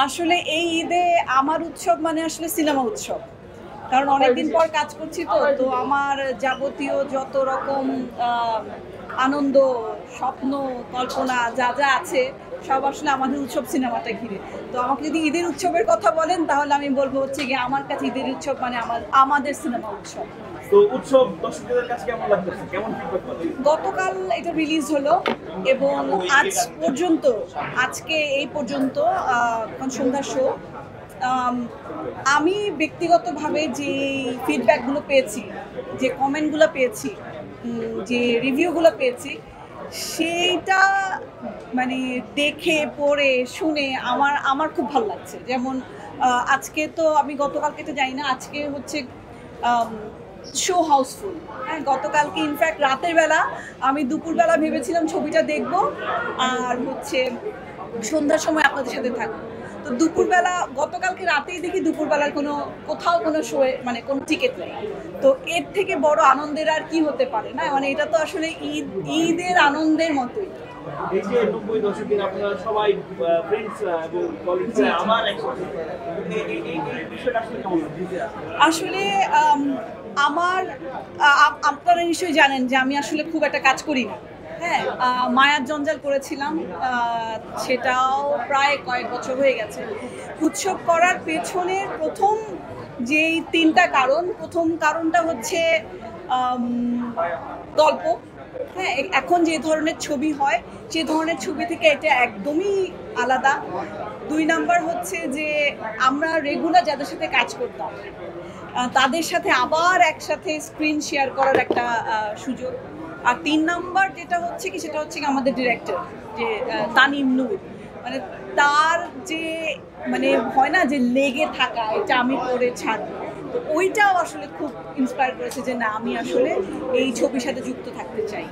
আসলে এই ঈদে আমার উৎসব মানে আসলে সিনেমা উৎসব। কারণ অনেকদিন পর কাজ করছি তো আমার যাবতীয় যত রকম আ আনন্দ, স্বপ্ন, কল্পনা যা আছে সব আসলে আমাদের উৎসব সিনেমাটা ঘিরে। তো আমাকে যদি ঈদের উৎসবের কথা বলেন তাহলে আমি বলব হচ্ছে গিয়ে আমার কাছে ঈদের উৎসব মানে আমাদের সিনেমা উৎসব। তো উৎসব দর্শকদের কাছে কেমন লাগতেছে? কেমন ফিডব্যাক পাচ্ছেন? গতকাল এটা রিলিজ হলো এবং আজ পর্যন্ত আজকে এই পর্যন্ত সন্ধ্যার শো আমি ব্যক্তিগতভাবে যে ফিডব্যাকগুলো পেয়েছি, যে কমেন্টগুলো পেয়েছি, যে রিভিউগুলো পেয়েছি, সেইটা মানে দেখে পড়ে শুনে আমার আমার খুব ভালো লাগছে। যেমন আজকে তো আমি গতকালকে তো জানি না, আজকে হচ্ছে শো হাউসফুল। হ্যাঁ, গতকালকে ইনফ্যাক্ট রাতের বেলা আমি দুপুরবেলা ভেবেছিলাম ছবিটা দেখব আর হচ্ছে সন্ধ্যার সময় আপনাদের সাথে থাকবো। তো দুপুরবেলা গতকালকে রাতেই দেখি দুপুরবেলার কোথাও কোনো শোয়ে মানে কোনো টিকিট নেই। তো এর থেকে বড় আনন্দের আর কি হতে পারে না? মানে এটা তো আসলে ঈদের আনন্দের মতোই। এই যে ৯০ দশকের আপনারা সবাই ফ্রেন্ডস এবং কলিগস আবার একসাথে এই বিষয়টা আসলে কেমন লাগছে? আসলে আমার আপনারা নিশ্চয়ই জানেন যে আমি আসলে খুব একটা কাজ করি না। হ্যাঁ, মায়ার জঞ্জাল করেছিলাম, সেটাও প্রায় কয়েক বছর হয়ে গেছে। উৎসব করার পেছনের প্রথম যেই ৩টা কারণ, প্রথম কারণটা হচ্ছে গল্প। হ্যাঁ, এখন যে ধরনের ছবি হয় সে ধরনের ছবি থেকে এটা একদমই আলাদা। ২ নাম্বার হচ্ছে যে আমরা রেগুলার যাদের সাথে কাজ করতাম তাদের সাথে আবার একসাথে স্ক্রিন শেয়ার করার একটা সুযোগ। আর ৩ নাম্বার যেটা হচ্ছে কি সেটা হচ্ছে কি আমাদের ডিরেক্টর যে তানিম নূর, মানে তার যে মানে হয় না যে লেগে থাকা এটা আমি করে ছাড়বো, তো ওইটাও আসলে খুব ইন্সপায়ার করেছে যে না আমি আসলে এই ছবির সাথে যুক্ত থাকতে চাই।